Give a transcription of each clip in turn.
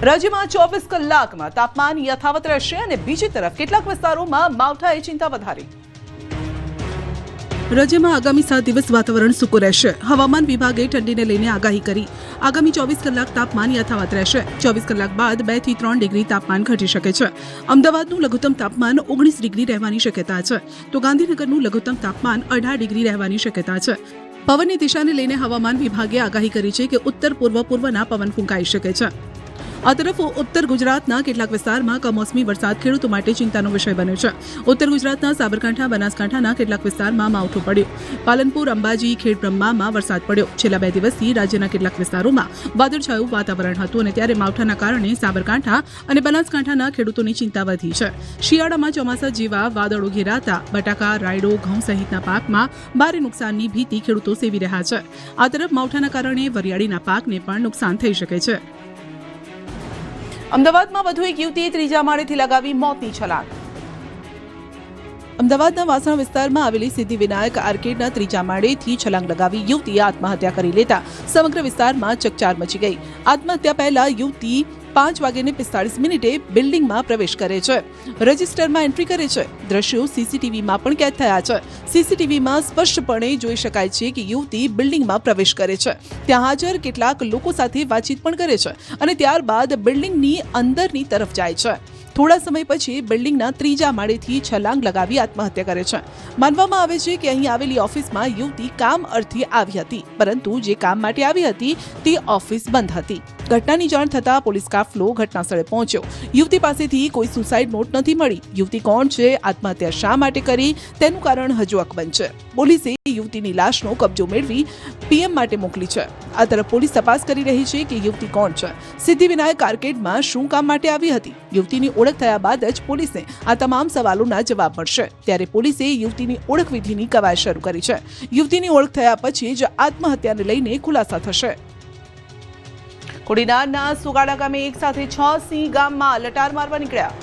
રાજ્યમાં 24 કલાકમાં તાપમાન યથાવત રહેશે અને બીજી તરફ કેટલાક વિસ્તારોમાં માવઠાએ ચિંતા વધારી। રાજ્યમાં આગામી 7 દિવસ વાતાવરણ સૂકું રહેશે। હવામાન વિભાગે ઠંડીને લઈને આગાહી કરી। આગામી 24 કલાક તાપમાન યથાવત રહેશે। 24 કલાક બાદ 2 થી 3 ડિગ્રી તાપમાન ઘટી શકે છે। અમદાવાદનું લઘુત્તમ તાપમાન 19 ડિગ્રી રહેવાની શક્યતા છે, તો ગાંધીનગરનું લઘુત્તમ તાપમાન 18 ડિગ્રી રહેવાની શક્યતા છે। પવનની દિશાને લઈને હવામાન વિભાગે આગાહી કરી છે કે ઉત્તર પૂર્વના પવન ફૂંકાઈ શકે છે। આ તરફ ઉત્તર ગુજરાતના કેટલાક વિસ્તારમાં કમોસમી વરસાદ ખેડૂતો માટે ચિંતાનો વિષય બન્યો છે। ઉત્તર ગુજરાતના સાબરકાંઠા, બનાસકાંઠાના કેટલાક વિસ્તારમાં માવઠું પડ્યું। પાલનપુર, અંબાજી, ખેડબ્રહ્મામાં વરસાદ પડ્યો। છેલ્લા 2 દિવસથી રાજ્યના કેટલાક વિસ્તારોમાં વાદળછાયું વાતાવરણ હતું અને ત્યારે માવઠાના કારણે સાબરકાંઠા અને બનાસકાંઠાના ખેડૂતોની ચિંતા વધી છે। શિયાળામાં ચોમાસા જેવા વાદળો ઘેરાતા બટાકા, રાયડો, ઘઉં સહિતના પાકમાં ભારે નુકસાનની ભીતિ ખેડૂતો સેવી રહ્યા છે। આ તરફ માવઠાના કારણે વરિયાળીના પાકને પણ નુકસાન થઈ શકે છે। અમદાવાદમાં વધુ એક યુવતીએ ત્રીજા માળેથી લગાવી મોતની છલાંગ। અમદાવાદના વાસણ વિસ્તારમાં આવેલી સિદ્ધિવિનાયક આર્કેડના ત્રીજા માળેથી છલાંગ લગાવી યુવતીએ આત્મહત્યા કરી લેતા સમગ્ર વિસ્તારમાં ચકચાર મચી ગઈ। આત્મહત્યા પહેલા યુવતી 5:45 બિલ્ડિંગમાં પ્રવેશ કરે છે, રજિસ્ટરમાં એન્ટ્રી કરે છે। દ્રશ્યો સીસીટીવીમાં પણ કેદ થયા છે। સીસીટીવીમાં સ્પષ્ટપણે જોઈ શકાય છે કે યુવતી બિલ્ડિંગમાં પ્રવેશ કરે છે, ત્યાં હાજર કેટલાક લોકો સાથે વાતચીત પણ કરે છે અને ત્યારબાદ બિલ્ડિંગની અંદરની તરફ જાય છે। થોડા સમય પછી બિલ્ડિંગના ત્રીજા માળેથી છલાંગ લગાવી આત્મહત્યા કરે છે। માનવામાં આવે છે કે અહીં આવેલી ઓફિસમાં યુવતી કામ અર્થે આવી હતી, પરંતુ જે કામ માટે આવી હતી તે ઓફિસ બંધ હતી। ઘટનાની જાણ થતાં પોલીસ કાફલો ઘટના સ્થળે પહોંચ્યો। યુવતી પાસેથી કોઈ સુસાઇડ નોટ નથી મળી। યુવતી કોણ છે, આત્મહત્યા શા માટે કરી, તેનું કારણ હજુ અકબંધ છે। પોલીસે યુવતીની લાશનો કબજો મેળવી પીએમ માટે મોકલી છે। આ તરફ પોલીસ તપાસ કરી રહી છે કે યુવતી કોણ છે, સિદ્ધિવિનાયક આર્કેડમાં શું કામ માટે આવી હતી। યુવતીની ઓળખ થયા બાદ જ પોલીસને આ તમામ સવાલોના જવાબ મળશે। ત્યારે પોલીસે યુવતીની ઓળખ વિધિની કવાયત શરૂ કરી છે। યુવતીની ઓળખ થયા પછી જ આત્મહત્યાને લઈને ખુલાસા થશે। કોડીનારના સુગાડા ગામે એક સાથે 6 સિંહ ગામમાં લટાર મારવા નીકળ્યા।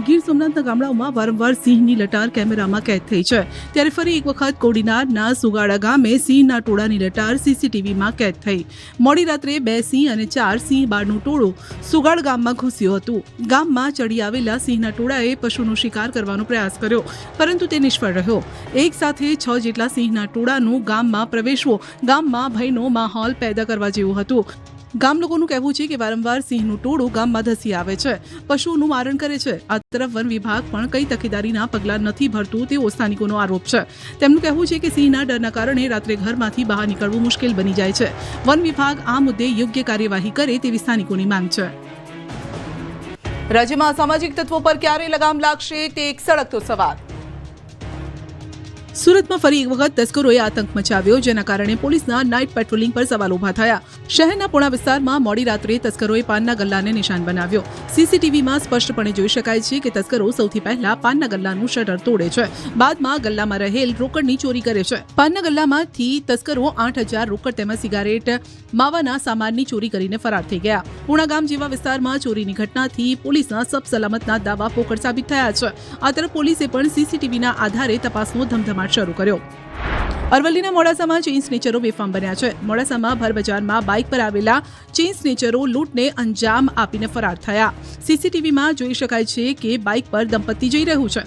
ગીર સોમનાથના ગામડાઓમાં વારંવાર સિંહની લટાર કેમેરામાં કેદ થઈ છે, ત્યારે ફરી એક વખત કોડીનારના સુગાડા ગામે સિંહના ટોળાની લટાર સીસીટીવીમાં કેદ થઈ। મોડી રાત્રે 2 સિંહ અને 4 સિંહ બાળનું ટોળું સુગાડ ગામમાં ઘૂસ્યું હતું। ગામમાં ચડી આવેલા સિંહના ટોળાએ પશુનો શિકાર કરવાનો પ્રયાસ કર્યો, પરંતુ તે નિષ્ફળ રહ્યો। એક સાથે 6 જેટલા સિંહના ટોળાનું ગામમાં પ્રવેશવો ગામમાં ભયનો માહોલ પેદા કરવા જેવું હતું। ગામ લોકોનું કહેવું છે કે વારંવાર સિંહનું ટોળું ગામમાં ધસી આવે છે, પશુઓનું મારણ કરે છે। આ તરફ વન વિભાગ પણ કઈ તકેદારીના પગલાં નથી ભરતું તેવો સ્થાનિકોનો આરોપ છે। તેમનું કહેવું છે કે સિંહના ડરના કારણે રાત્રે ઘરમાંથી બહાર નીકળવું મુશ્કેલ બની જાય છે। વન વિભાગ આ મુદ્દે યોગ્ય કાર્યવાહી કરે તેવી સ્થાનિકોની માંગ છે। રાજ્યમાં સામાજિક તત્વો પર ક્યારે લગામ લાગશે તે એક સળગતો સવાલ। સુરતમાં ફરી એક વખત તસ્કરોએ આતંક મચાવ્યો, જેના કારણે પોલીસના નાઇટ પેટ્રોલિંગ પર સવાલ ઉભા થયા। શહેરના પૂણા વિસ્તારમાં મોડી રાત્રે તસ્કરોએ પાનના ગલ્લાને નિશાન બનાવ્યો। સીસીટીવીમાં સ્પષ્ટપણે જોઈ શકાય છે કે તસ્કરો સૌથી પહેલા પાનના ગલ્લાનું શટર તોડે છે, બાદમાં ગલ્લામાં રહેલ રોકડની ચોરી કરે છે। પાનના ગલ્લામાંથી તસ્કરો 8,000 રોકડ તેમજ સિગારેટ, માવાના સામાનની ચોરી કરીને ફરાર થઈ ગયા। પૂણા ગામ જેવા વિસ્તારમાં ચોરીની ઘટનાથી પોલીસના સબ સલામતના દાવા પોકળ સાબિત થયા છે। આ તરફ પોલીસે પણ સીસીટીવીના આધારે તપાસનો ધમધમાટ શરૂ કર્યો। અરવલ્લીના મોડાસામાં ચેઇન સ્નેચરો બેફામ બન્યા છે। મોડાસામાં ભર બજારમાં બાઇક પર આવેલા ચેઇન સ્નેચરો લૂંટને અંજામ આપીને ફરાર થયા। સીસીટીવીમાં જોઈ શકાય છે કે બાઇક પર દંપતી જઈ રહ્યું છે,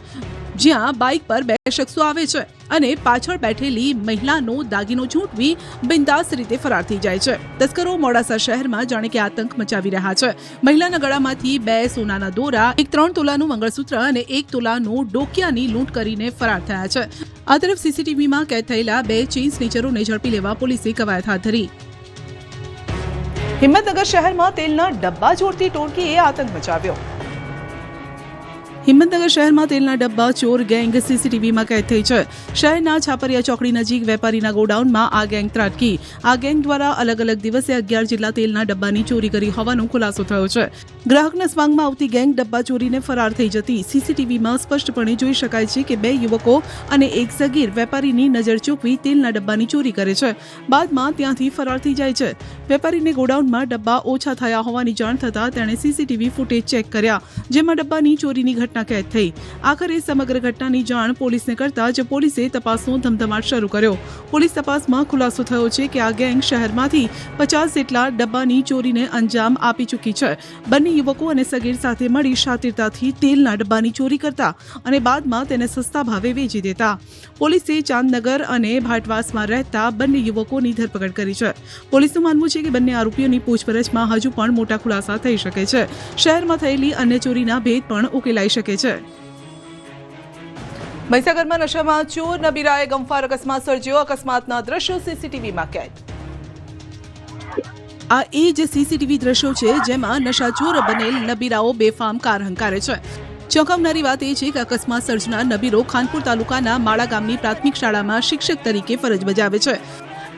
જ્યાં બાઇક પર 2 શખ્સો આવે છે અને પાછળ બેઠેલી મહિલાનો દાગીનો ઝૂંટવી બિંદાસ રીતે ફરાર થઈ જાય છે। તસ્કરો મોડાસા શહેરમાં જાણે કે આતંક મચાવી રહ્યા છે। મહિલાના ગળામાંથી 2 સોનાના દોરા, એક 3 તોલાનું મંગળસૂત્ર અને 1 તોલાનું ડોકિયાની લૂંટ કરીને ફરાર થયા છે। આ તરફ સીસીટીવીમાં કેદ થયેલા 2 ચેઇન સ્નેચરોને ઝડપી લેવા પોલીસે કવાયત હાથ ધરી। હિંમતનગર શહેરમાં તેલના ડબ્બા ચોરતી ટોળકીએ આતંક મચાવ્યો। હિંમતનગર શહેરમાં તેલના ડબ્બા ચોર ગેંગ સીસીટીવીમાં કેદ થઈ છે। શહેરના છાપરિયા ચોકડી નજીક વેપારીના ગોડાઉનમાં આ ગેંગ ત્રાટકી। આ ગેંગ દ્વારા અલગ અલગ દિવસે 11 જેટલા તેલના ડબ્બાની ચોરી કરી હોવાનો ખુલાસો થયો છે। ગ્રાહકના સ્વાંગમાં આવતી ગેંગ ડબ્બા ચોરીને ફરાર થઈ જતી। સીસીટીવીમાં સ્પષ્ટપણે જોઈ શકાય છે કે 2 યુવકો અને એક સગીર વેપારીની નજર ચૂકવી તેલના ડબ્બાની ચોરી કરે છે, બાદમાં ત્યાંથી ફરાર થઈ જાય છે। વેપારીને ગોડાઉનમાં ડબ્બા ઓછા થયા હોવાની જાણ થતાં તેણે સીસીટીવી ફૂટેજ ચેક કર્યા, જેમાં ડબ્બાની ચોરીની ઘટના કેદ થઈ. આખરે સમગ્ર ઘટનાની જાણ પોલીસને કરતા જ પોલીસે તપાસનો ધમધમાટ શરૂ કર્યો. પોલીસ તપાસમાં ખુલાસો થયો છે કે આ ગેંગ શહેરમાંથી 50 જેટલા ડબ્બાની ચોરીને અંજામ આપી ચૂકી છે. બંને યુવકો અને સગીર સાથે મળી શાતિરતાથી તેલના ડબ્બાની ચોરી કરતા અને બાદમાં તેને સસ્તા ભાવે વેચી દેતા. પોલીસે ચાંદનગર અને ભાટવાસમાં રહેતા બંને યુવકોની ધરપકડ કરી છે. પોલીસનું માનવું છે કે બંને આરોપીઓની પૂછપરછમાં હજુ પણ મોટા ખુલાસા થઈ શકે છે. શહેરમાં થયેલી અન્ય ચોરીના ભેદ પણ ઉકેલાઈ શકે છે. મહીસાગરમાં નશામાં ચોર નબીરાએ ગમખ્વાર અકસ્માત સર્જ્યો. અકસ્માતના દ્રશ્યો સીસીટીવીમાં કેદ. આ એ જ સીસીટીવી દ્રશ્યો છે જેમાં નશાચોર બનેલ નબીરાઓ બેફામ કાર હંકારે છે. ચોંકાવનારી વાત એ છે કે અકસ્માત સર્જનાર નબીરો ખાનપુર તાલુકાના માળા ગામની પ્રાથમિક શાળામાં શિક્ષક તરીકે ફરજ બજાવે છે.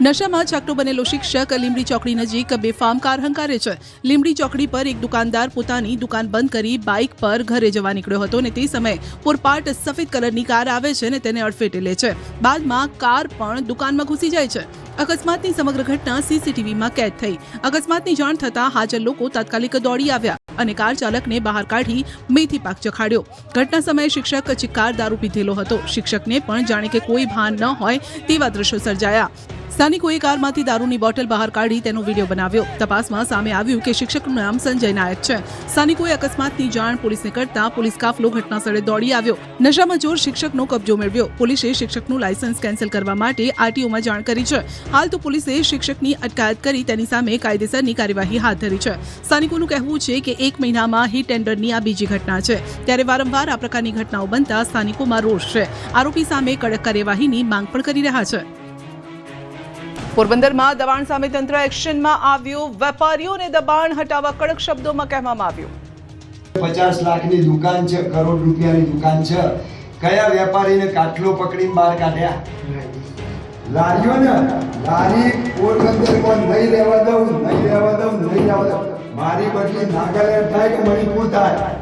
નશામાં છાકટો બનેલો શિક્ષક લીંબડી ચોકડી નજીક બેફામ કાર હંકારે છે. લીંબડી ચોકડી પર એક દુકાનદાર પોતાની દુકાન બંધ કરી બાઇક પર ઘરે જવા નીકળ્યો હતો અને તે સમયે પૂરપાટ સફેદ કલરની કાર આવે છે અને તેને અડફેટે લે છે. બાદમાં કાર પણ દુકાનમાં ઘૂસી જાય છે. અકસ્માતની સમગ્ર ઘટના સીસીટીવીમાં કેદ થઈ. અકસ્માતની જાણ થતાં હાજર લોકો તાત્કાલિક દોડી આવ્યા અને કાર ચાલકને બહાર કાઢી મેથી પાક ચખાડ્યો. ઘટના સમયે શિક્ષક ચિક્કાર દારૂ પીધેલો હતો. શિક્ષકને પણ જાણે કે કોઈ ભાન ન હોય તેવા દ્રશ્યો સર્જાયા. સ્થાનિકોએ કારમાંથી દારૂની બોટલ બહાર કાઢી તેનો વિડીયો બનાવ્યો. તપાસમાં સામે આવ્યું કે શિક્ષકનું નામ સંજય નાયક છે. સ્થાનિકોએ અકસ્માતની જાણ પોલીસને કરતા પોલીસ કાફલો ઘટનાસ્થળે દોડી આવ્યો. નશામાં ચોર શિક્ષકનો કબજો મેળવ્યો. પોલીસે શિક્ષકનું લાયસન્સ કેન્સલ કરવા માટે આરટીઓમાં જાણ કરી છે. હાલ તો પોલીસે શિક્ષકની અટકાયત કરી તેની સામે કાયદેસરની કાર્યવાહી હાથ ધરી છે. સ્થાનિકોનું કહેવું છે કે 1 મહિનામાં હિટ ટેન્ડરની આ બીજી ઘટના છે. ત્યારે વારંવાર આ પ્રકારની ઘટનાઓ બનતા સ્થાનિકોમાં રોષ છે. આરોપી સામે કડક કાર્યવાહીની માંગ પણ કરી રહ્યા છે. પોરબંદરમાં દબાણ સામે તંત્ર એક્શનમાં આવ્યું. વેપારીઓને દબાણ હટાવવા કડક શબ્દોમાં કહેવામાં આવ્યું. 50 લાખની દુકાન છે, કરોડ રૂપિયાની દુકાન છે. કયા વેપારીને કાટલો પકડીને બહાર કાઢ્યા? લારીઓ ને લારી પોરબંદરમાં નહીં રહેવા દઉં, નહીં રહેવા દઉં, નહીં રહેવા દઉં. મારી બદલી નાગાલેન્ડ થાય કે મણિપુર થાય.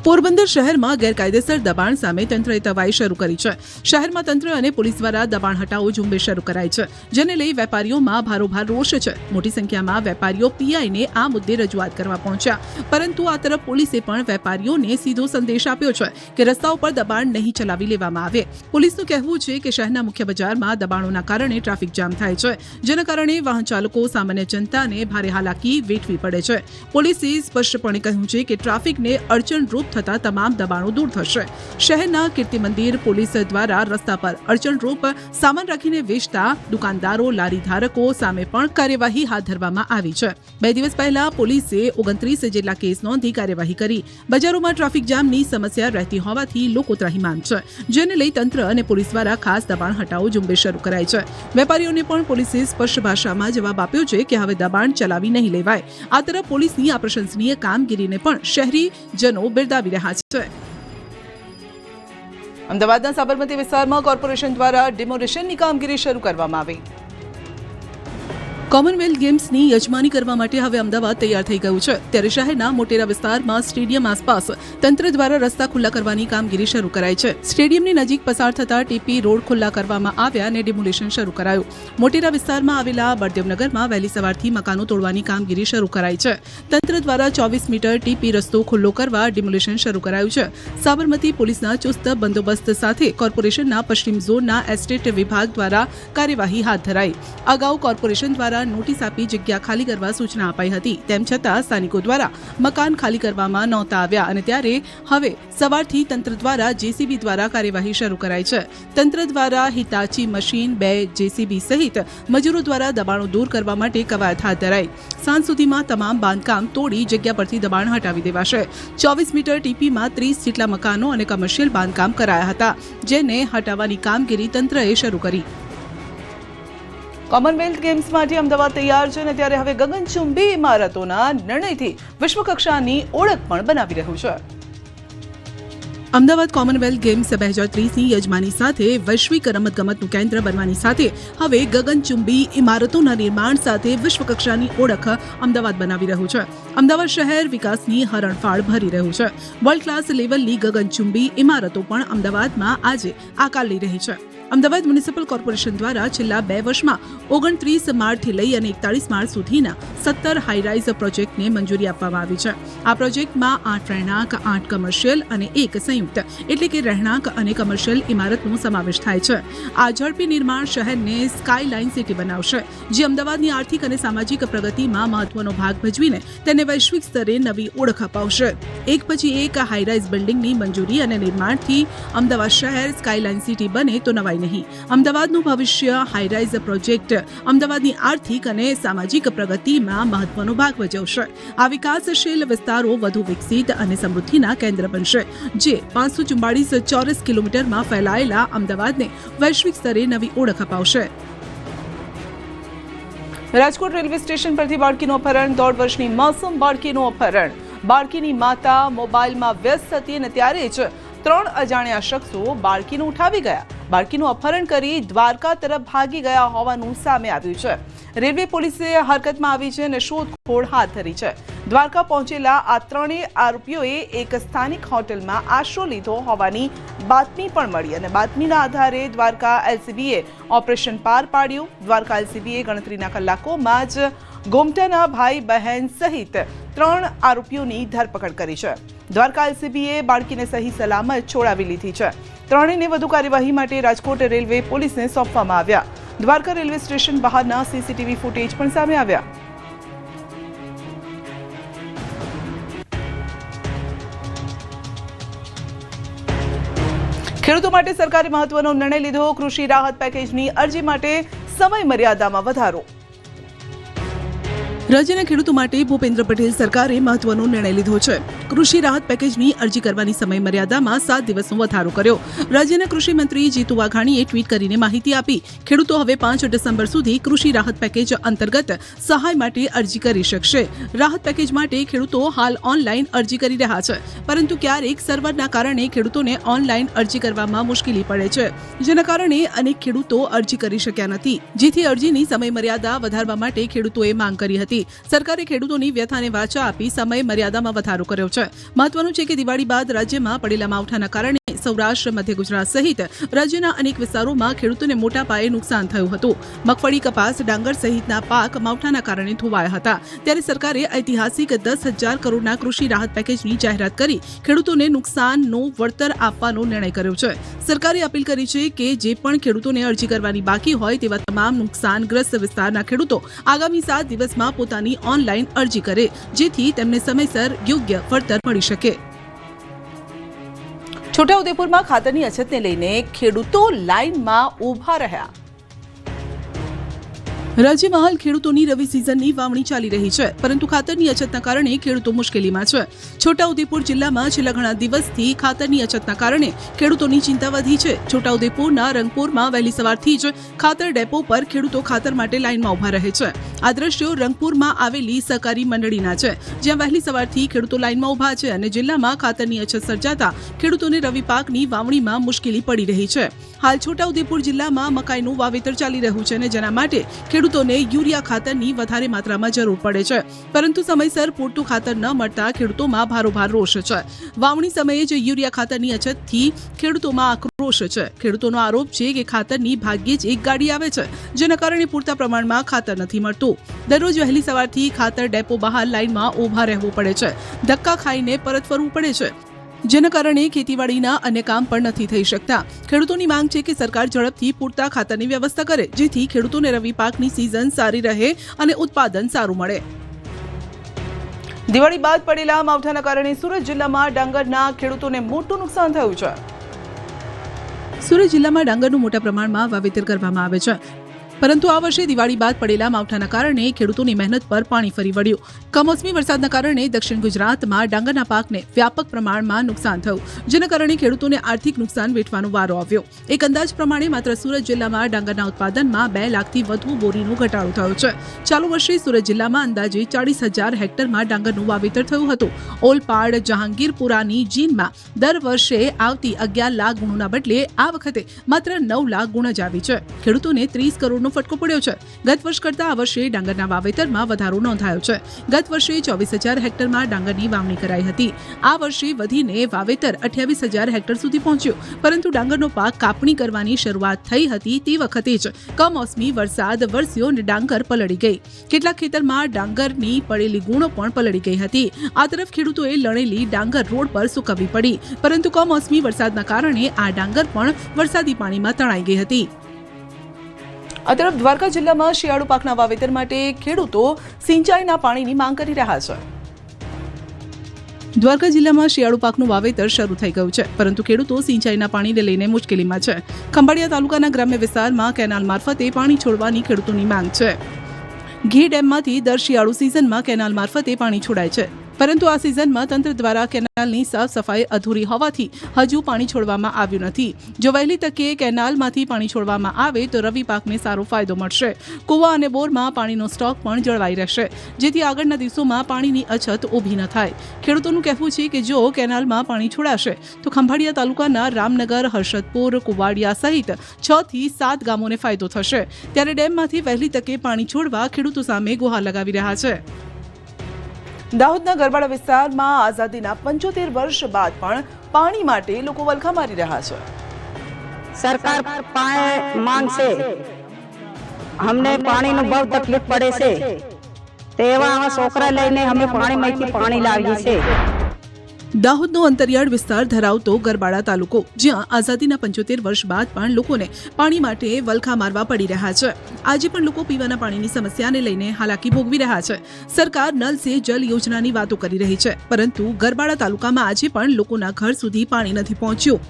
પોરબંદર શહેરમાં ગેરકાયદેસર દબાણ સામે તંત્રએ તવાઈ શરૂ કરી છે. શહેરમાં તંત્ર અને પોલીસ દ્વારા દબાણ હટાવો ઝુંબેશ શરૂ કરાઈ છે, જેને લઈ વેપારીઓમાં ભારોભાર રોષ છે. મોટી સંખ્યામાં વેપારીઓ પીઆઈને આ મુદ્દે રજૂઆત કરવા પહોંચ્યા, પરંતુ આ તરફ પોલીસે પણ વેપારીઓને સીધો સંદેશ આપ્યો છે કે રસ્તાઓ પર દબાણ નહીં ચલાવી લેવામાં આવે. પોલીસનું કહેવું છે કે શહેરના મુખ્ય બજારમાં દબાણોના કારણે ટ્રાફિક જામ થાય છે, જેના કારણે વાહન ચાલકો સામાન્ય જનતાને ભારે હાલાકી વેઠવી પડે છે. પોલીસે સ્પષ્ટપણે કહ્યું છે કે ટ્રાફિકને અડચણરૂપ થતા તમામ દબાણો દૂર થશે. શહેરના કીર્તિ મંદિર પોલીસ દ્વારા રસ્તા પર અડચણરૂપ સામાન રાખીને વેચતા દુકાનદારો, લારી ધારકો સામે પણ કાર્યવાહી હાથ ધરવામાં આવી છે. 2 દિવસ પહેલા પોલીસે 29 જેટલા કેસ નોંધી કાર્યવાહી કરી. બજારોમાં ટ્રાફિક જામની સમસ્યા રહેતી હોવાથી લોકો ત્રાહિમામ છે, જેને લઈ તંત્ર અને પોલીસ દ્વારા ખાસ દબાણ હટાવો ઝુંબેશ શરૂ કરાઈ છે. વેપારીઓને પણ પોલીસે સ્પષ્ટ ભાષામાં જવાબ આપ્યો છે કે હવે દબાણ ચલાવી નહીં લેવાય. આ તરફ પોલીસની આ પ્રશંસનીય કામગીરીને પણ શહેરીજનો બિરદાવી રહ્યા છે. અમદાવાદના સાબરમતી વિસ્તારમાં કોર્પોરેશન દ્વારા ડિમોલિશનની કામગીરી શરૂ કરવામાં આવી. કોમનવેલ્થ ગેમ્સની યજમાની કરવા માટે હવે અમદાવાદ તૈયાર થઈ ગયું છે. ત્યારે શહેરના મોટેરા વિસ્તારમાં સ્ટેડિયમ આસપાસ તંત્ર દ્વારા રસ્તા ખુલ્લા કરવાની કામગીરી શરૂ કરાઈ છે. સ્ટેડિયમની નજીક પસાર થતા ટીપી રોડ ખુલ્લા કરવામાં આવ્યા અને ડિમોલિશન શરૂ કરાયું. મોટેરા વિસ્તારમાં આવેલા બળદેવનગરમાં વહેલી સવારથી મકાનો તોડવાની કામગીરી શરૂ કરાઈ છે. તંત્ર દ્વારા 24 મીટર ટીપી રસ્તો ખુલ્લો કરવા ડિમોલિશન શરૂ કરાયું છે. સાબરમતી પોલીસના ચુસ્ત બંદોબસ્ત સાથે કોર્પોરેશનના પશ્ચિમ ઝોનના એસ્ટેટ વિભાગ દ્વારા કાર્યવાહી હાથ ધરાઈ. અગાઉ કોર્પોરેશન દ્વારા નોટિસ આપી જગ્યા ખાલી કરવા સૂચના અપાઈ હતી. તેમ છતાં સ્થાનિકો દ્વારા મકાન ખાલી કરવામાં નહોતા આવ્યા અને ત્યારે હવે સવારથી તંત્ર દ્વારા જેસીબી દ્વારા કાર્યવાહી શરૂ કરાઈ છે. તંત્ર દ્વારા હિતાચી મશીન, 2 જેસીબી સહિત મજૂરો દ્વારા દબાણો દૂર કરવા માટે કવાયત હાથ ધરાઈ. સાંજ સુધીમાં તમામ બાંધકામ તોડી જગ્યા પરથી દબાણ હટાવી દેવાશે. 24 મીટર ટીપીમાં 30 જેટલા મકાનો અને કમર્શિયલ બાંધકામ કરાયા હતા, જેને હટાવવાની કામગીરી તંત્રએ શરૂ કરી. કોમનવેલ્થ ગેમ્સ માટે અમદાવાદ તૈયાર છે અને ત્યારે હવે ગગનચુંબી ઇમારતોના નિર્ણયથી વિશ્વકક્ષાની ઓળખ પણ બનાવી રહ્યું છે. અમદાવાદ કોમનવેલ્થ ગેમ્સ 2030ની યજમાની સાથે વૈશ્વિક રમતગમતનું કેન્દ્ર બનવાની સાથે હવે ગગનચુંબી ઇમારતોના નિર્માણ સાથે વિશ્વકક્ષાની ઓળખ અમદાવાદ બનાવી રહ્યું છે. અમદાવાદ શહેર વિકાસની હરણફાળ ભરી રહ્યું છે. વર્લ્ડ ક્લાસ લેવલની ગગનચુંબી ઇમારતો પણ અમદાવાદમાં આજે આકાર લઈ રહી છે. અમદાવાદ મ્યુનિસિપલ કોર્પોરેશન દ્વારા છેલ્લા 2 વર્ષમાં 29 માળથી લઈ અને 41 માળ સુધીના 17 હાઈરાઇઝ પ્રોજેક્ટને મંજૂરી આપવામાં આવી છે. આ પ્રોજેક્ટમાં 8 રહેણાંક, 8 કમર્શિયલ અને 1 સંયુક્ત એટલે કે રહેણાંક અને કમર્શિયલ ઇમારતનો સમાવેશ થાય છે. આ ઝડપી નિર્માણ શહેરને સ્કાયલાઇન સિટી બનાવશે, જે અમદાવાદની આર્થિક અને સામાજિક પ્રગતિમાં મહત્વનો ભાગ ભજવીને તેને વૈશ્વિક સ્તરે નવી ઓળખ અપાવશે. એક પછી એક હાઈરાઇઝ બિલ્ડિંગની મંજૂરી અને નિર્માણથી અમદાવાદ શહેર સ્કાયલાઇન સિટી બને તો નવાઈ નહીં. અમદાવાદનું ભવિષ્ય હાઈરાઇઝ પ્રોજેક્ટ અમદાવાદની આર્થિક અને સામાજિક પ્રગતિમાં મહત્વનો ભાગ ભજવશે. આ વિકાસશીલ વિસ્તારો વધુ વિકસિત અને સમૃદ્ધિના કેન્દ્ર બનશે, જે 544 ચોરસ કિલોમીટરમાં ફેલાયેલા અમદાવાદને વૈશ્વિક સ્તરે નવી ઓળખ અપાવશે. રાજકોટ રેલવે સ્ટેશન પરથી બાળકીનું અપહરણ, 1.5 વર્ષની માસૂમ બાળકીનું અપહરણ. બાળકીની માતા મોબાઈલમાં વ્યસ્ત હતી અને ત્યારે જ 3 અજાણ્યા શખ્સો બાળકીને ઉઠાવી ગયા. બાળકીનું અપહરણ કરી દ્વારકા તરફ ભાગી ગયા હોવાનું સામે આવ્યું છે. રેલવે પોલીસે હરકતમાં આવી છે અને શોધખોળ હાથ ધરી છે. દ્વારકા પહોંચેલા આ 3 આરોપીઓએ એક સ્થાનિક હોટલમાં આશરો લીધો હોવાની બાતમી પણ મળી અને બાતમીના આધારે દ્વારકા એલસીબીએ ઓપરેશન પાર પાડ્યું. દ્વારકા એલસીબીએ ગણતરીના કલાકોમાં જ ગોમટાના ભાઈ બહેન સહિત 3 આરોપીઓની ધરપકડ કરી છે. દ્વારકા એલસીબીએ બાળકીને સહી સલામત છોડાવી લીધી છે. 3ને વધુ કાર્યવાહી માટે રાજકોટ રેલવે પોલીસને સોંપવામાં આવ્યા. દ્વારકા રેલવે સ્ટેશન બહારના સીસીટીવી ફૂટેજ પણ સામે આવ્યા. ખેડૂતો માટે સરકારે મહત્વનો નિર્ણય લીધો. કૃષિ રાહત પેકેજની અરજી માટે સમય મર્યાદામાં વધારો. રાજ્યના ખેડૂતો માટે ભૂપેન્દ્ર પટેલ સરકારે મહત્વનો નિર્ણય લીધો છે. કૃષિ રાહત પેકેજની અરજી કરવાની સમય મર્યાદામાં 7 દિવસનો વધારો કર્યો. રાજ્યના કૃષિ મંત્રી જીતુ વાઘાણીએ ટ્વીટ કરીને માહિતી આપી. ખેડૂતો હવે 5 ડિસેમ્બર સુધી કૃષિ રાહત પેકેજ અંતર્ગત સહાય માટે અરજી કરી શકશે. રાહત પેકેજ માટે ખેડૂતો હાલ ઓનલાઈન અરજી કરી રહ્યા છે, પરંતુ ક્યારેક સર્વરના કારણે ખેડૂતોને ઓનલાઈન અરજી કરવામાં મુશ્કેલી પડે છે, જેના કારણે અનેક ખેડૂતો અરજી કરી શક્યા નથી, જેથી અરજીની સમય મર્યાદા વધારવા માટે ખેડૂતોએ માંગ કરી હતી. સરકારે ખેડૂતોની વ્યથાને વાચા આપી સમય મર્યાદામાં વધારો કર્યો છે. મહત્વનું છે કે દિવાળી બાદ રાજ્યમાં પડેલા માવઠાના કારણે સૌરાષ્ટ્ર, મધ્ય ગુજરાત સહિત રાજ્યના અનેક વિસ્તારોમાં ખેડૂતોને મોટા પાયે નુકસાન થયું હતું. મગફળી, કપાસ, ડાંગર સહિતના પાક માવઠાના કારણે ધોવાયા હતા. ત્યારે સરકારે ઐતિહાસિક 10,000 કરોડના કૃષિ રાહત પેકેજની જાહેરાત કરી ખેડૂતોને નુકસાનનું વળતર આપવાનો નિર્ણય કર્યો છે. સરકારે અપીલ કરી છે કે જે પણ ખેડૂતોને અરજી કરવાની બાકી હોય તેવા તમામ નુકસાનગ્રસ્ત વિસ્તારના ખેડૂતો આગામી 7 દિવસમાં પોતાની ઓનલાઈન અરજી કરે, જેથી તેમને સમયસર યોગ્ય વળતર મળી શકે. છોટાઉદેપુરમાં ખાતરની અછતને લઈને ખેડૂતો લાઇનમાં ઊભા રહ્યા. રાજ્યમાં હાલ ખેડૂતોની રવિ સિઝનની વાવણી ચાલી રહી છે, પરંતુ ખાતરની અછતના કારણે ખેડૂતો મુશ્કેલીમાં છે. છોટાઉદેપુર જિલ્લામાં છેલ્લા ઘણા દિવસથી ખાતરની અછતના કારણે ખેડૂતોની ચિંતા વધી છે. છોટાઉદેપુરના રંગપુરમાં વહેલી સવારથી જ ખાતર ડેપો પર ખેડૂતો ખાતર માટે લાઇનમાં ઊભા રહે છે. આ દ્રશ્યો રંગપુરમાં આવેલી સહકારી મંડળીના છે, જ્યાં વહેલી સવારથી ખેડૂતો લાઇનમાં ઊભા છે અને જિલ્લામાં ખાતરની અછત સર્જાતા ખેડૂતોને રવિ પાકની વાવણીમાં મુશ્કેલી પડી રહી છે. હાલ છોટાઉદેપુર જિલ્લામાં મકાઈનું વાવેતર ચાલી રહ્યું છે અને જેના માટે ખેડૂતોને યુરિયા ખાતરની વધારે માત્રામાં જરૂર પડે છે, પરંતુ સમયસર પૂરતું ખાતર ન મળતા ખેડૂતોમાં ભારોભાર રોષ છે. વાવણી સમયે જ યુરિયા ખાતરની અછતથી ખેડૂતોમાં આક્રોશ છે. ખેડૂતોનો આરોપ છે કે ખાતરની ભાગ્યે જ એક ગાડી આવે છે, જેના કારણે પૂરતા પ્રમાણમાં ખાતર નથી મળતું. દરરોજ વહેલી સવારથી ખાતર ડેપો બહાર લાઇનમાં ઊભા રહેવું પડે છે, ધક્કા ખાઈને પરત ફરવું પડે છે, જેના કારણે ખેતીવાડીના અન્ય કામ પણ નથી થઈ શકતા. ખેડૂતોની માંગ છે કે સરકાર ઝડપથી પૂરતા ખાતરની વ્યવસ્થા કરે, જેથી ખેડૂતોને રવિ પાકની સિઝન સારી રહે અને ઉત્પાદન સારું મળે. દિવાળી બાદ પડેલા માવઠાના કારણે સુરત જિલ્લામાં ડાંગરના ખેડૂતોને મોટું નુકસાન થયું છે. સુરત જિલ્લામાં ડાંગરનું મોટા પ્રમાણમાં વાવેતર કરવામાં આવે છે, પરંતુ આ વર્ષે દિવાળી બાદ પડેલા માવઠાના કારણે ખેડૂતોની મહેનત પર પાણી ફરી વળ્યું. કમોસમી વરસાદના કારણે દક્ષિણ ગુજરાતમાં ડાંગરના પાકને વ્યાપક પ્રમાણમાં નુકસાન થયું, જેના કારણે ખેડૂતોને આર્થિક નુકસાન વેઠવાનો વારો આવ્યો. એક અંદાજ પ્રમાણે માત્ર સુરત જિલ્લામાં ડાંગરના ઉત્પાદનમાં 2 લાખથી વધુ બોરીનો ઘટાડો થયો છે. ચાલુ વર્ષે સુરત જિલ્લામાં અંદાજે 40,000 હેક્ટરમાં ડાંગરનું વાવેતર થયું હતું. ઓલપાડ, જહાંગીરપુરાની જીનમાં દર વર્ષે આવતી 11 લાખ ગુણોના બદલે આ વખતે માત્ર 9 લાખ ગુણ જ આવી છે. ખેડૂતોને 30 કરોડનો નુકસાનનો ફટકો પડ્યો છે। ગત વર્ષ કરતાં આ વર્ષે ડાંગરના વાવેતરમાં વધારો નોંધાયો છે। ગત વર્ષે 24,000 હેક્ટરમાં ડાંગરની વાવણી કરાઈ હતી। આ વર્ષે વધીને વાવેતર 28,000 હેક્ટર સુધી પહોંચ્યું, પરંતુ ડાંગરનો પાક કાપણી કરવાની શરૂઆત થઈ હતી તે વખતે જ કમોસમી વરસાદ વરસ્યો અને ડાંગર પલળી ગઈ। કેટલાક ખેતરમાં ડાંગરની પડેલી ગુણો પણ પલળી ગઈ હતી। આ તરફ ખેડૂતોએ લણેલી ડાંગર રોડ પર સૂકવવી પડી, પરંતુ કમોસમી વરસાદના કારણે આ ડાંગર પણ વરસાદી પાણીમાં તણાઈ ગઈ હતી। આ તરફ દ્વારકા જિલ્લામાં શિયાળુ પાકના વાવેતર માટે ખેડૂતો સિંચાઈના પાણીની માંગ કરી રહ્યા છે। દ્વારકા જિલ્લામાં શિયાળુ પાકનું વાવેતર શરૂ થઈ ગયું છે, પરંતુ ખેડૂતો સિંચાઈના પાણીને લઈને મુશ્કેલીમાં છે। ખંભાળિયા તાલુકાના ગ્રામ્ય વિસ્તારમાં કેનાલ મારફતે પાણી છોડવાની ખેડૂતોની માંગ છે। ઘી ડેમમાંથી દર શિયાળુ સિઝનમાં કેનાલ મારફતે પાણી છોડાય છે, પરંતુ આ સિઝનમાં તંત્ર દ્વારા કેનાલની સાફ સફાઈ અધૂરી હોવાથી હજુ પાણી છોડવામાં આવ્યું નથી। જો વહેલી તકે કેનાલમાંથી પાણી છોડવામાં આવે તો રવિ પાકને સારો ફાયદો મળશે। કૂવા અને બોરમાં પાણીનો સ્ટોક પણ જળવાઈ રહેશે, જેથી આગળના દિવસોમાં પાણીની અછત ઊભી ન થાય। ખેડૂતોનું કહેવું છે કે જો કેનાલમાં પાણી છોડાશે તો ખંભાળિયા તાલુકાના રામનગર, હર્ષદપુર, કુવાડિયા સહિત 6 થી 7 ગામોને ફાયદો થશે। ત્યારે ડેમમાંથી વહેલી તકે પાણી છોડવા ખેડૂતો સામે ગુહાર લગાવી રહ્યા છે। દાહોદના ગરબાડા વિસ્તારમાં આઝાદીના 75 વર્ષ બાદ પણ પાણી માટે લોકો વલખા મારી રહ્યા છે। सरकार पाए मांग से हमने पानी नो बहुत तकलीफ पड़े से तेवा हम सोकरा लईने हमें पानी माईथी पानी लावी छे। દાહોદનો અંતરિયાળ વિસ્તાર ધરાવતો ગરબાડા તાલુકો, જ્યાં આઝાદીના 75 વર્ષ બાદ પણ લોકોને પાણી માટે વલખા મારવા પડી રહ્યા છે। આજે પણ લોકો પીવાના પાણીની સમસ્યાને લઈને હાલાકી ભોગવી રહ્યા છે। સરકાર નલ સે જલ યોજનાની વાતો કરી રહી છે, પરંતુ ગરબાડા તાલુકામાં આજે પણ લોકોના ઘર સુધી પાણી નથી પહોંચ્યું।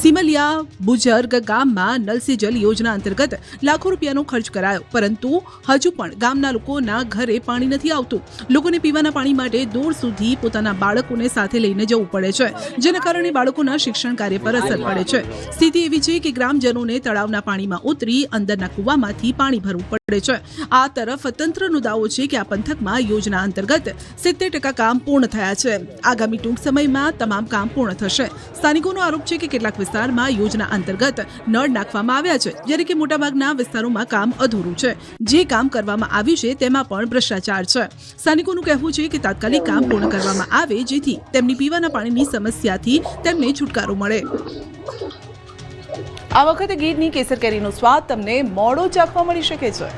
સિમલિયા બુજર્ગ ગામમાં નલ સે જલ યોજના અંતર્ગત લાખો રૂપિયાનો ખર્ચ કરાયો, પરંતુ હજુ પણ ગામના લોકોના ઘરે પાણી નથી આવતું। લોકોને પીવાના પાણી માટે દૂર સુધી પોતાના બાળકોને સાથે લઈને જવું પડે છે, જેના કારણે બાળકોના શિક્ષણ કાર્ય પર અસર પડે છે। સ્થિતિ એવી છે કે ગ્રામજનોને તળાવના પાણીમાં ઉતરી અંદરના કૂવામાંથી પાણી ભરવું પડે છે। આ તરફ તંત્રનો દાવો છે કે આ પંથકમાં યોજના અંતર્ગત 70% કામ પૂર્ણ થયા છે। આગામી ટૂંક સમયમાં તમામ કામ પૂર્ણ થશે। સ્થાનિકોનો આરોપ છે કે કેટલાક વિસ્તારમાં યોજના અંતર્ગત નળ નાખવામાં આવ્યા છે, જ્યારે કે મોટાભાગના વિસ્તારોમાં કામ અધૂરું છે। જે કામ કરવામાં આવ્યું છે તેમાં પણ ભ્રષ્ટાચાર છે। સ્થાનિકોનું કહેવું છે કે તાત્કાલિક કામ પૂર્ણ કરવામાં આવે, જેથી તેમની પીવાના પાણીની સમસ્યાથી તેમને છુટકારો મળે। આ વખતે ગીરની કેસર કેરીનો સ્વાદ તમને મોડો ચાખવા મળી શકે છે।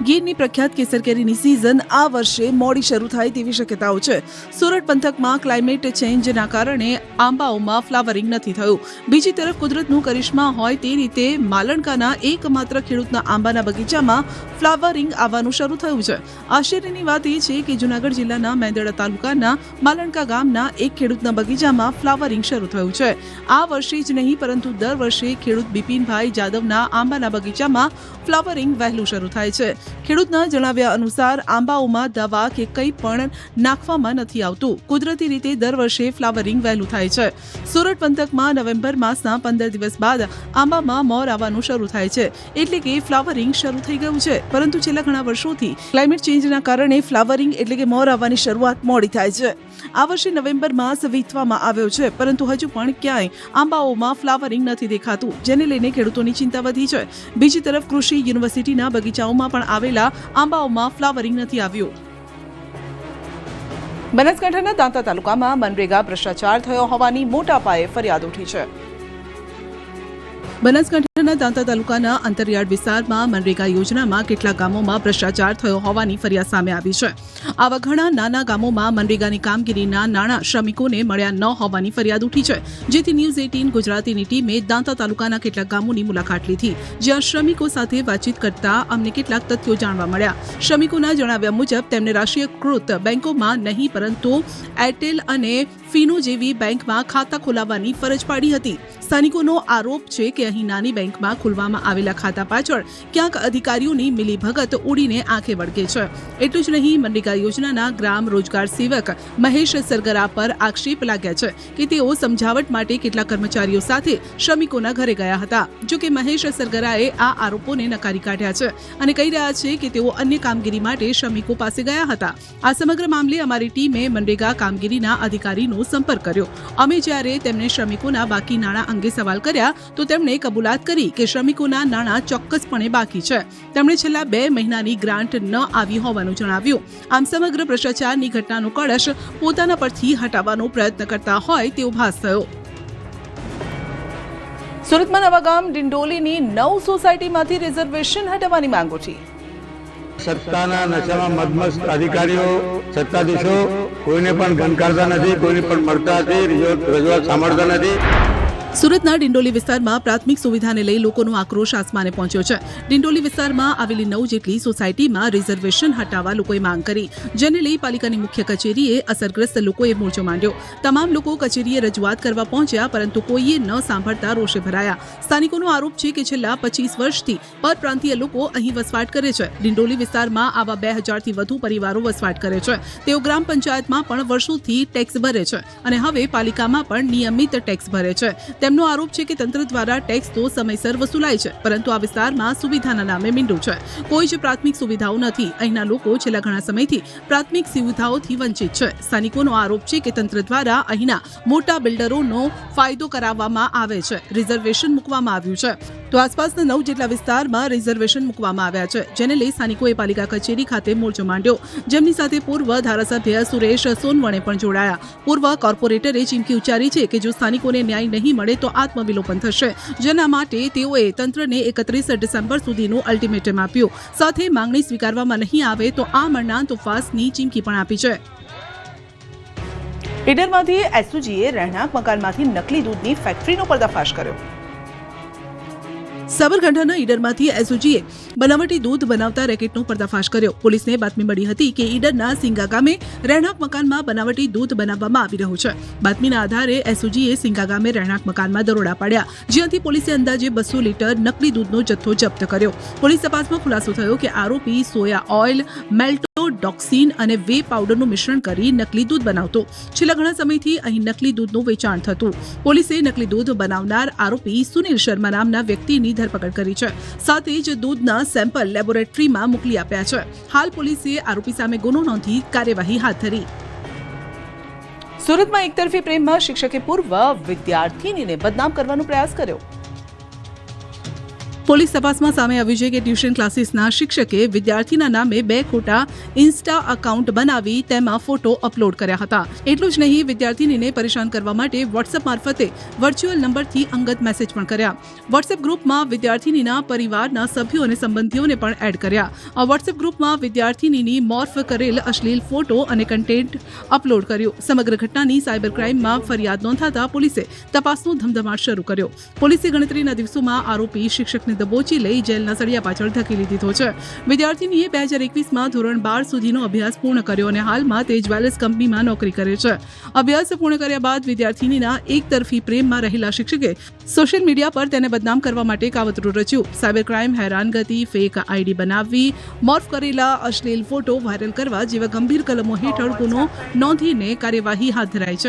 ગીરની પ્રખ્યાત કેસર કેરીની સિઝન આ વર્ષે મોડી શરૂ થાય તેવી શક્યતાઓ છે। સુરત પંથકમાં ક્લાઇમેટ ચેન્જના કારણે આંબાઓમાં ફ્લાવરિંગ નથી થયું। બીજી તરફ કુદરતનું કરિશ્મા હોય તે રીતે માલણકાના એકમાત્ર ખેડૂતના આંબાના બગીચામાં ફ્લાવરિંગ આવવાનું શરૂ થયું છે। આશ્ચર્યની વાત એ છે કે જૂનાગઢ જિલ્લાના મેંદરડા તાલુકાના માલણકા ગામના એક ખેડૂતના બગીચામાં ફ્લાવરિંગ શરૂ થયું છે। આ વર્ષે જ નહીં, પરંતુ દર વર્ષે ખેડૂત બિપિનભાઈ જાદવના આંબાના બગીચામાં ફ્લાવરિંગ વહેલું શરૂ થાય છે। ખેડૂતના જણાવ્યા અનુસાર આંબાઓમાં દવા કે કંઈ પણ નાખવામાં નથી આવતું। કુદરતી રીતે દર વર્ષે ફ્લાવરિંગ વહેલું થાય છે। સુરત પંથકમાં નવેમ્બર માસના 15 દિવસ બાદ આંબામાં મોર આવવાનું શરૂ થાય છે, એટલે કે ફ્લાવરિંગ શરૂ થઈ ગયું છે। પરંતુ છેલ્લા ઘણા વર્ષોથી ક્લાઇમેટ ચેન્જના કારણે ફ્લાવરિંગ એટલે કે મોર આવવાની શરૂઆત મોડી થાય છે। આ વર્ષે નવેમ્બર માસ વીતવામાં આવ્યો છે, પરંતુ હજુ પણ ક્યાંય આંબાઓમાં ફ્લાવરિંગ નથી દેખાતું, જેને લઈને ખેડૂતોની ચિંતા વધી છે। બીજી તરફ કૃષિ યુનિવર્સિટીના બગીચાઓમાં પણ આવેલા આંબાઓમાં ફ્લાવરિંગ નથી આવ્યું। બનાસકાંઠાના દાંતા તાલુકામાં મનરેગા ભ્રષ્ટાચાર થયો હોવાની મોટા પાયે ફરિયાદ ઉઠી છે। બનાસકાંઠાના દાંતા તાલુકાના અંતરિયાળ વિસ્તારમાં મનરેગા યોજનામાં કેટલાક ગામોમાં ભ્રષ્ટાચાર થયો હોવાની ફરિયાદ સામે આવી છે। આવા ઘણા નાના ગામોમાં મનરેગાની કામગીરીના નાણાં શ્રમિકોને મળ્યા ન હોવાની ફરિયાદ ઉઠી છે, જેથી ન્યૂઝ 18 ગુજરાતીની ટીમે દાંતા તાલુકાના કેટલાક ગામોની મુલાકાત લીધી, જ્યાં શ્રમિકો સાથે વાતચીત કરતા અમને કેટલાક તથ્યો જાણવા મળ્યા। શ્રમિકોના જણાવ્યા મુજબ તેમને રાષ્ટ્રીયકૃત બેંકોમાં નહીં, પરંતુ એરટેલ અને ફીનો જેવી બેંકમાં ખાતા ખોલાવવાની ફરજ પાડી હતી। સ્થાનિકોનો આરોપ છે કે અહીં નાની બેંકમાં ખોલવામાં આવેલા ખાતા પાછળ ક્યાંક અધિકારીઓની મિલીભગત ઉડીને આંખે વળગે છે। એટલું જ નહીં, મનરેગા યોજનાના ગ્રામ રોજગાર સેવક મહેશ સરગરા પર આક્ષેપ લાગ્યા છે કે તેઓ સમજાવટ માટે કેટલાક કર્મચારીઓ સાથે શ્રમિકોના ઘરે ગયા હતા। જો કે મહેશ સરગરાએ આ આરોપોને નકારી કાઢ્યા છે અને કહી રહ્યા છે કે તેઓ અન્ય કામગીરી માટે શ્રમિકો પાસે ગયા હતા। આ સમગ્ર મામલે અમારી ટીમે મનરેગા કામગીરીના અધિકારીનો શ્રમિકોનો સંપર્ક કર્યો. અમે જ્યારે તેમને શ્રમિકોના બાકી નાણાં અંગે સવાલ કર્યા તો તેમણે કબૂલાત કરી કે શ્રમિકોના નાણાં ચોક્કસપણે બાકી છે. તેમણે છેલ્લા 2 મહિનાની ગ્રાન્ટ ન આવી હોવાનું જણાવ્યું. આમ સમગ્ર ભ્રષ્ટાચારની ઘટનાનો કળશ પોતાના પરથી હટાવવાનો પ્રયત્ન કરતા હોય તેવો ભાસ થયો. સુરતમાં નવાગામ ડિંડોલીની 9 સોસાયટીમાંથી રિઝર્વેશન હટાવવાની માંગ ઉઠી. સત્તાના નશામાં મદમસ્ત અધિકારીઓ સત્તાધીશો કોઈને પણ ગણકારતા નથી, કોઈને પણ મળતા નથી, રજૂઆત સાંભળતા નથી. સુરતના ડિંડોલી વિસ્તારમાં પ્રાથમિક સુવિધાને લઈ લોકોનો આક્રોશ આસમાને પહોંચ્યો છે. ડિંડોલી વિસ્તારમાં આવેલી 9 જેટલી સોસાયટીમાં રિઝર્વેશન હટાવવા લોકોએ માંગ કરી, જેને લઈ પાલિકાની મુખ્ય કચેરીએ અસરગ્રસ્ત લોકોએ મોરચો માંડ્યો. તમામ લોકો કચેરીએ રજૂઆત કરવા પહોંચ્યા, પરંતુ કોઈએ ન સાંભળતા રોષે ભરાયા. સ્થાનિકોનો આરોપ છે કે છેલ્લા 25 વર્ષથી પરપ્રાંતીય લોકો અહીં વસવાટ કરે છે. ડિંડોલી વિસ્તારમાં આવા 2000થી વધુ પરિવારો વસવાટ કરે છે. તેઓ ગ્રામ પંચાયતમાં પણ વર્ષોથી ટેક્સ ભરે છે અને હવે પાલિકામાં પણ નિયમિત ટેક્સ ભરે છે. તેમનો આરોપ છે કે તંત્ર દ્વારા ટેક્સ તો સમયસર વસૂલાય છે, પરંતુ આ વિસ્તારમાં સુવિધાના નામે મીંડું છે. કોઈ જ પ્રાથમિક સુવિધાઓ નથી. અહીંના લોકો છેલ્લા ઘણા સમયથી પ્રાથમિક સુવિધાઓથી વંચિત છે. સ્થાનિકોનો આરોપ છે કે તંત્ર દ્વારા અહીંના મોટા બિલ્ડરોનો ફાયદો કરાવવામાં આવે છે. રિઝર્વેશન મૂકવામાં આવ્યું છે તો આસપાસના 9 જેટલા વિસ્તારમાં રિઝર્વેશન મૂકવામાં આવ્યા છે, જેને લઈ સ્થાનિકોએ પાલિકા કચેરી ખાતે મોરચો માંડ્યો, જેમની સાથે પૂર્વ ધારાસભ્ય સુરેશ સોનવણે પણ જોડાયા. પૂર્વ કોર્પોરેટરે ચીમકી ઉચ્ચારી છે કે જો સ્થાનિકોને ન્યાય નહીં મળે તો આત્મવિલોપન થશે, જેના માટે તેઓએ તંત્રને 31 ડિસેમ્બર સુધીનું અલ્ટિમેટમ આપ્યું. સાથે માંગણી સ્વીકારવામાં નહીં આવે તો આ મરણાંત ઉપવાસની ચીમકી પણ આપી છે. ઈડરમાંથી એસઓજીએ રહેણાંક મકાનમાંથી નકલી દૂધની ફેક્ટરીનો પર્દાફાશ કર્યો. સાબરકાંઠાના ઈડરમાંથી એસઓજીએ બનાવટી દૂધ બનાવતા રેકેટનો પર્દાફાશ કર્યો. પોલીસને બાતમી મળી હતી કે ઈડરના સિંગા ગામે રહેણાંક મકાનમાં બનાવટી દૂધ બનાવવામાં આવી રહ્યું છે. બાતમીના આધારે એસઓજીએ સિંગા ગામે રહેણાંક મકાનમાં દરોડા પાડ્યા, જ્યાંથી પોલીસે અંદાજે 200 લીટર નકલી દૂધનો જથ્થો જપ્ત કર્યો. પોલીસ તપાસમાં ખુલાસો થયો કે આરોપી સોયા ઓઇલ, મેલ્ટોડોક્સિન અને વે પાવડરનું મિશ્રણ કરી નકલી દૂધ બનાવતો. છેલ્લા ઘણા સમયથી અહીં નકલી દૂધનું વેચાણ થતું. પોલીસે નકલી દૂધ બનાવનાર આરોપી સુનિલ શર્મા નામના વ્યક્તિની ધરપકડ કરી છે. સાથે જ દૂધના સેમ્પલ લેબોરેટરીમાં મોકલી આપ્યા છે. હાલ પોલીસે આરોપી સામે ગુનો નોંધી કાર્યવાહી હાથ ધરી. સુરતમાં એકતરફી પ્રેમમાં શિક્ષકે પૂર્વ વિદ્યાર્થીનીને બદનામ કરવાનો પ્રયાસ કર્યો. પોલીસ તપાસમાં સામે આવ્યું છે કે ટ્યુશન ક્લાસીસના શિક્ષકે વિદ્યાર્થીના નામે 2 ખોટા ઇન્સ્ટા એકાઉન્ટ બનાવી તેમાં ફોટો અપલોડ કર્યા હતા. એટલું જ નહીં, વિદ્યાર્થીનીને પરેશાન કરવા માટે વોટ્સએપ મારફતે વર્ચ્યુઅલ નંબરથી અંગત મેસેજ પણ કર્યા. વોટ્સએપ ગ્રુપમાં વિદ્યાર્થીનીના પરિવારના સભ્યો અને સંબંધીઓને પણ એડ કર્યા. આ વોટ્સએપ ગ્રુપમાં વિદ્યાર્થીનીની મોર્ફ કરેલ અશ્લીલ ફોટો અને કન્ટેન્ટ અપલોડ કર્યું. સમગ્ર ઘટનાની સાયબર ક્રાઇમમાં ફરિયાદ નોંધાતા પોલીસે તપાસનો ધમધમાટ શરૂ કર્યો. પોલીસે ગણતરીના દિવસોમાં આરોપી શિક્ષકને દબોચી લઈ જેલના સળિયા પાછળ ધકેલી દીધો છે. વિદ્યાર્થીનીએ 2021માં ધોરણ 12 સુધીનો અભ્યાસ પૂર્ણ કર્યો અને હાલમાં તે જ્વેલર્સ કંપનીમાં નોકરી કરે છે. અભ્યાસ પૂર્ણ કર્યા બાદ વિદ્યાર્થીનીના એકતરફી પ્રેમમાં રહેલા શિક્ષકે સોશિયલ મીડિયા પર તેને બદનામ કરવા માટે કાવતરું રચ્યું. સાયબર ક્રાઇમ, હેરાનગતિ, ફેક આઈડી બનાવવી, મોર્ફ કરેલા અશ્લીલ ફોટો વાયરલ કરવા જેવા ગંભીર કલમો હેઠળ ગુનો નોંધીને કાર્યવાહી હાથ ધરાઈ છે.